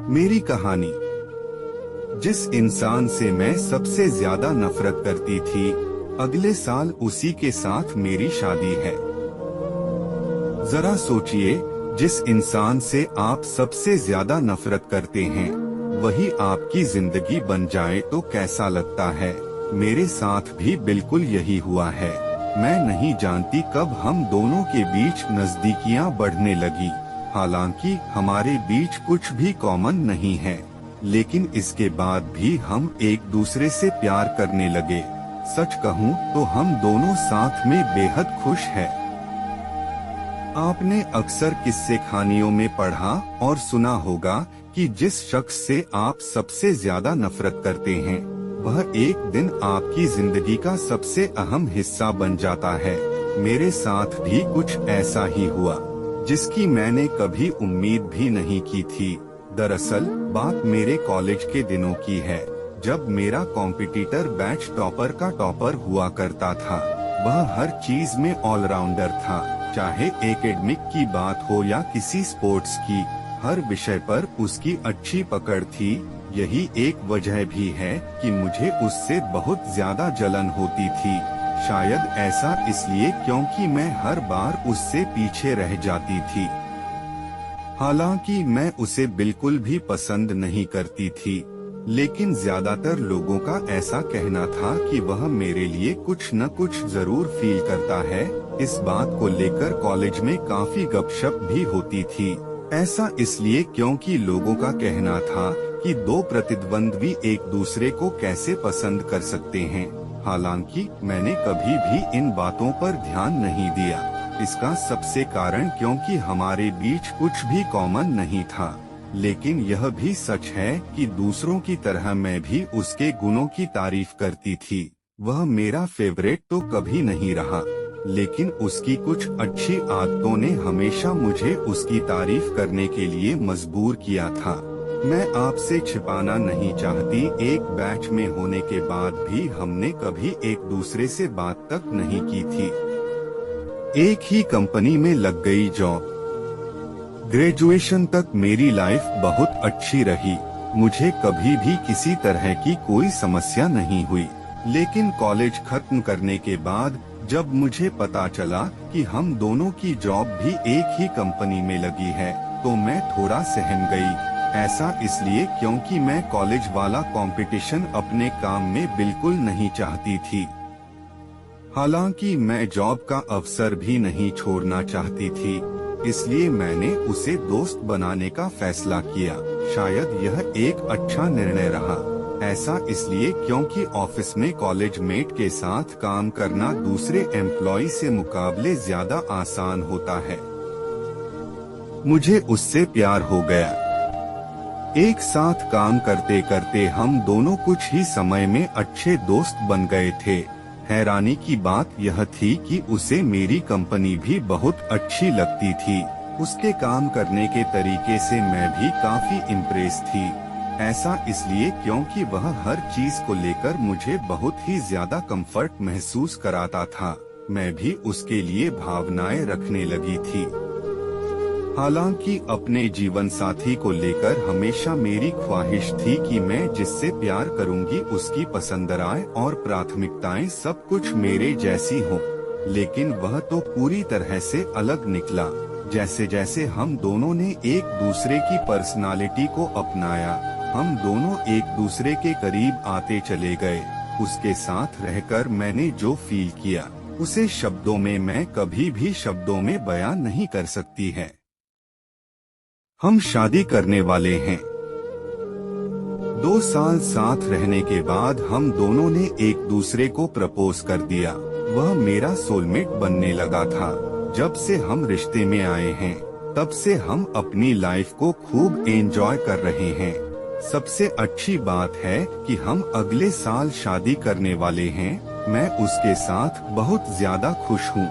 मेरी कहानी। जिस इंसान से मैं सबसे ज्यादा नफरत करती थी, अगले साल उसी के साथ मेरी शादी है। जरा सोचिए, जिस इंसान से आप सबसे ज्यादा नफरत करते हैं, वही आपकी जिंदगी बन जाए तो कैसा लगता है। मेरे साथ भी बिल्कुल यही हुआ है। मैं नहीं जानती कब हम दोनों के बीच नजदीकियां बढ़ने लगी। हालांकि हमारे बीच कुछ भी कॉमन नहीं है, लेकिन इसके बाद भी हम एक दूसरे से प्यार करने लगे। सच कहूँ तो हम दोनों साथ में बेहद खुश हैं। आपने अक्सर किस्से कहानियों में पढ़ा और सुना होगा कि जिस शख्स से आप सबसे ज्यादा नफरत करते हैं, वह एक दिन आपकी जिंदगी का सबसे अहम हिस्सा बन जाता है। मेरे साथ भी कुछ ऐसा ही हुआ, जिसकी मैंने कभी उम्मीद भी नहीं की थी। दरअसल बात मेरे कॉलेज के दिनों की है, जब मेरा कॉम्पिटिटर बैच टॉपर का टॉपर हुआ करता था। वह हर चीज में ऑलराउंडर था, चाहे एकेडमिक की बात हो या किसी स्पोर्ट्स की। हर विषय पर उसकी अच्छी पकड़ थी। यही एक वजह भी है कि मुझे उससे बहुत ज्यादा जलन होती थी। शायद ऐसा इसलिए क्योंकि मैं हर बार उससे पीछे रह जाती थी। हालांकि मैं उसे बिल्कुल भी पसंद नहीं करती थी, लेकिन ज्यादातर लोगों का ऐसा कहना था कि वह मेरे लिए कुछ न कुछ जरूर फील करता है। इस बात को लेकर कॉलेज में काफी गपशप भी होती थी। ऐसा इसलिए क्योंकि लोगों का कहना था कि दो प्रतिद्वंद्वी एक दूसरे को कैसे पसंद कर सकते हैं। हालांकि मैंने कभी भी इन बातों पर ध्यान नहीं दिया। इसका सबसे कारण क्योंकि हमारे बीच कुछ भी कॉमन नहीं था। लेकिन यह भी सच है कि दूसरों की तरह मैं भी उसके गुणों की तारीफ करती थी। वह मेरा फेवरेट तो कभी नहीं रहा, लेकिन उसकी कुछ अच्छी आदतों ने हमेशा मुझे उसकी तारीफ करने के लिए मजबूर किया था। मैं आपसे छिपाना नहीं चाहती, एक बैच में होने के बाद भी हमने कभी एक दूसरे से बात तक नहीं की थी। एक ही कंपनी में लग गई जॉब। ग्रेजुएशन तक मेरी लाइफ बहुत अच्छी रही। मुझे कभी भी किसी तरह की कोई समस्या नहीं हुई। लेकिन कॉलेज खत्म करने के बाद जब मुझे पता चला कि हम दोनों की जॉब भी एक ही कंपनी में लगी है, तो मैं थोड़ा सहम गई। ऐसा इसलिए क्योंकि मैं कॉलेज वाला कंपटीशन अपने काम में बिल्कुल नहीं चाहती थी। हालांकि मैं जॉब का अवसर भी नहीं छोड़ना चाहती थी, इसलिए मैंने उसे दोस्त बनाने का फैसला किया। शायद यह एक अच्छा निर्णय रहा। ऐसा इसलिए क्योंकि ऑफिस में कॉलेज मेट के साथ काम करना दूसरे एम्प्लॉय से मुकाबले ज्यादा आसान होता है। मुझे उससे प्यार हो गया। एक साथ काम करते करते हम दोनों कुछ ही समय में अच्छे दोस्त बन गए थे। हैरानी की बात यह थी कि उसे मेरी कंपनी भी बहुत अच्छी लगती थी। उसके काम करने के तरीके से मैं भी काफी इम्प्रेस थी। ऐसा इसलिए क्योंकि वह हर चीज को लेकर मुझे बहुत ही ज्यादा कंफर्ट महसूस कराता था। मैं भी उसके लिए भावनाएं रखने लगी थी। हालांकि अपने जीवन साथी को लेकर हमेशा मेरी ख्वाहिश थी कि मैं जिससे प्यार करूंगी उसकी पसंद आए और प्राथमिकताएं सब कुछ मेरे जैसी हों। लेकिन वह तो पूरी तरह से अलग निकला। जैसे जैसे हम दोनों ने एक दूसरे की पर्सनालिटी को अपनाया, हम दोनों एक दूसरे के करीब आते चले गए। उसके साथ रहकर मैंने जो फील किया, उसे शब्दों में मैं कभी भी शब्दों में बयान नहीं कर सकती है। हम शादी करने वाले हैं। 2 साल साथ रहने के बाद हम दोनों ने एक दूसरे को प्रपोज कर दिया। वह मेरा सोलमेट बनने लगा था। जब से हम रिश्ते में आए हैं, तब से हम अपनी लाइफ को खूब एंजॉय कर रहे हैं। सबसे अच्छी बात है कि हम अगले साल शादी करने वाले हैं। मैं उसके साथ बहुत ज्यादा खुश हूँ।